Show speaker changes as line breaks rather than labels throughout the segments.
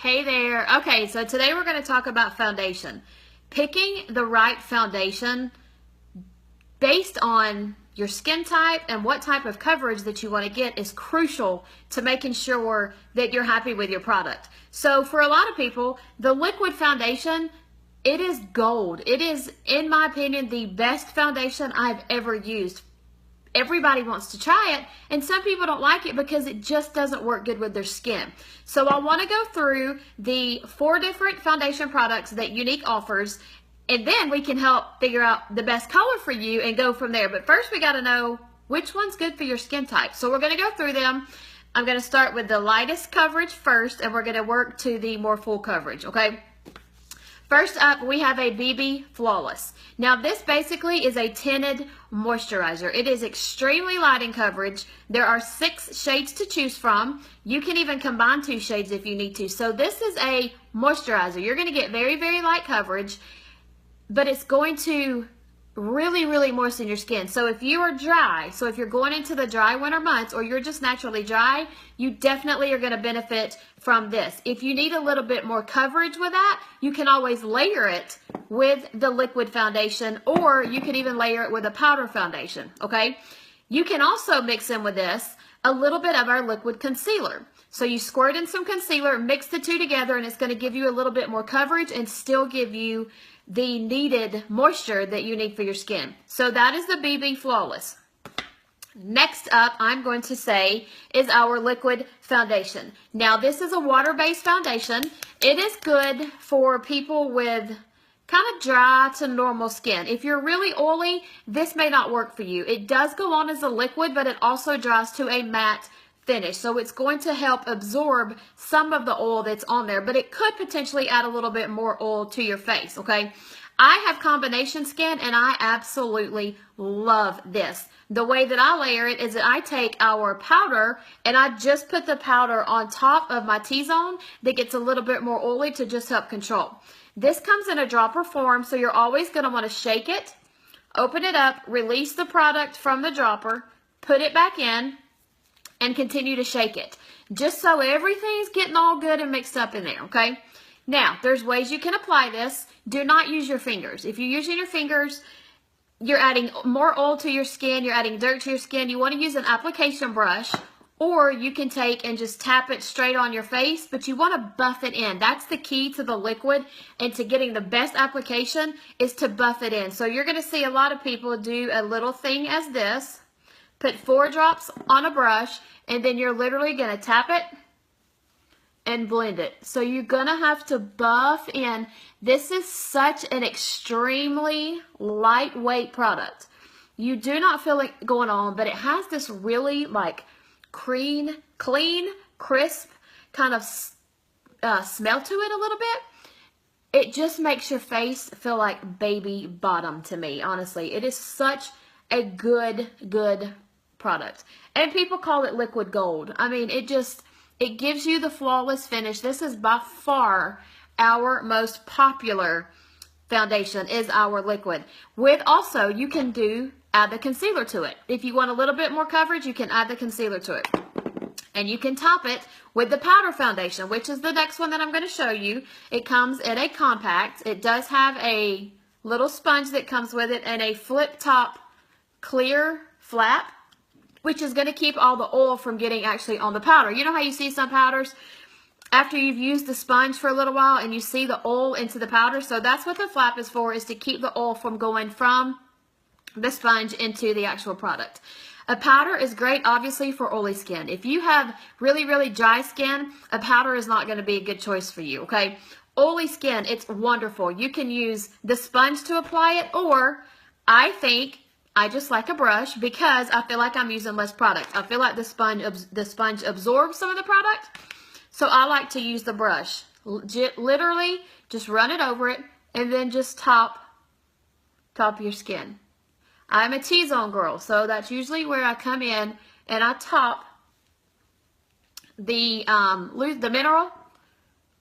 Hey there. Okay, so today we're going to talk about foundation. Picking the right foundation based on your skin type and what type of coverage that you want to get is crucial to making sure that you're happy with your product. So for a lot of people, the liquid foundation, it is gold. It is, in my opinion, the best foundation I've ever used. Everybody wants to try it, and some people don't like it because it just doesn't work good with their skin. So I want to go through the 4 different foundation products that Younique offers, and then we can help figure out the best color for you and go from there. But first we got to know which one's good for your skin type. So we're going to go through them. I'm going to start with the lightest coverage first, and we're going to work to the more full coverage, okay? First up, we have a BB Flawless. Now, this basically is a tinted moisturizer. It is extremely light in coverage. There are 6 shades to choose from. You can even combine 2 shades if you need to. So this is a moisturizer. You're going to get very, very light coverage, but it's going to really moisten your skin. So if you are dry, so if you're going into the dry winter months or you're just naturally dry, you definitely are going to benefit from this. If you need a little bit more coverage with that, you can always layer it with the liquid foundation, or you can even layer it with a powder foundation, okay? You can also mix in with this a little bit of our liquid concealer. So you squirt in some concealer, mix the 2 together, and it's going to give you a little bit more coverage and still give you the needed moisture that you need for your skin. So that is the BB Flawless. Next up, I'm going to say, is our liquid foundation. Now, this is a water-based foundation. It is good for people with kind of dry to normal skin. If you're really oily, this may not work for you. It does go on as a liquid, but it also dries to a matte finish. So it's going to help absorb some of the oil that's on there, but it could potentially add a little bit more oil to your face, okay? I have combination skin, and I absolutely love this. The way that I layer it is that I take our powder and I just put the powder on top of my T-zone that gets a little bit more oily to just help control. This comes in a dropper form, so you're always going to want to shake it, open it up, release the product from the dropper, put it back in, and continue to shake it, just so everything's getting all good and mixed up in there, okay? Now, there's ways you can apply this. Do not use your fingers. If you're using your fingers, you're adding more oil to your skin, you're adding dirt to your skin. You want to use an application brush, or you can take and just tap it straight on your face, but you want to buff it in. That's the key to the liquid, and to getting the best application is to buff it in. So you're going to see a lot of people do a little thing as this. Put 4 drops on a brush, and then you're literally going to tap it and blend it. So you're going to have to buff in. This is such an extremely lightweight product. You do not feel it going on, but it has this really like clean, crisp kind of smell to it a little bit. It just makes your face feel like baby bottom to me, honestly. It is such a good product. And people call it liquid gold. I mean, it gives you the flawless finish. This is by far our most popular foundation, is our liquid. With also, you can add the concealer to it. If you want a little bit more coverage, you can add the concealer to it. And you can top it with the powder foundation, which is the next one that I'm going to show you. It comes in a compact. It does have a little sponge that comes with it and a flip top clear flap, which is going to keep all the oil from getting actually on the powder. You know how you see some powders after you've used the sponge for a little while and you see the oil into the powder? So that's what the flap is for, is to keep the oil from going from the sponge into the actual product. A powder is great, obviously, for oily skin. If you have really dry skin, a powder is not going to be a good choice for you, okay? Oily skin, it's wonderful. You can use the sponge to apply it, or I just like a brush because I feel like I'm using less product. I feel like the sponge absorbs some of the product, so I like to use the brush. Literally, just run it over it and then just top your skin. I'm a T-zone girl, so that's usually where I come in and I top the mineral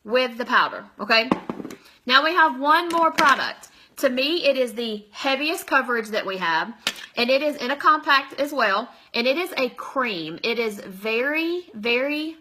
with the powder, okay? Now we have one more product. To me, it is the heaviest coverage that we have, and it is in a compact as well, and it is a cream. It is very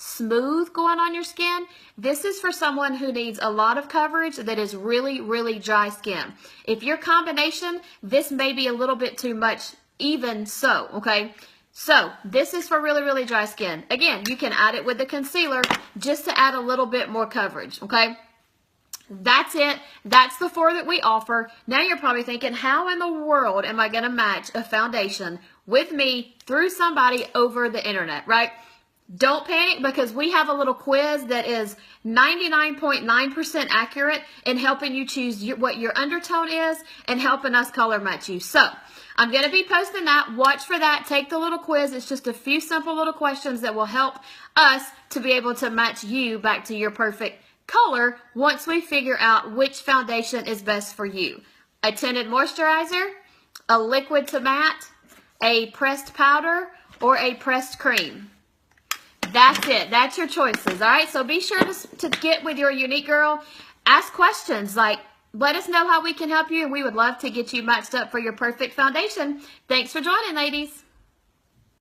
smooth going on your skin. This is for someone who needs a lot of coverage that is really, really dry skin. If your combination, this may be a little bit too much even so, okay? So this is for really, really dry skin. Again, you can add it with the concealer just to add a little bit more coverage, okay? That's it. That's the 4 that we offer. Now you're probably thinking, how in the world am I going to match a foundation with me through somebody over the internet, right? Don't panic, because we have a little quiz that is 99.9% accurate in helping you choose what your undertone is and helping us color match you. So I'm going to be posting that. Watch for that. Take the little quiz. It's just a few simple little questions that will help us to be able to match you back to your perfect color once we figure out which foundation is best for you. A tinted moisturizer, a liquid to matte, a pressed powder, or a pressed cream. That's it. That's your choices. All right. So be sure to get with your Younique girl. Ask questions like, let us know how we can help you, and we would love to get you matched up for your perfect foundation. Thanks for joining, ladies.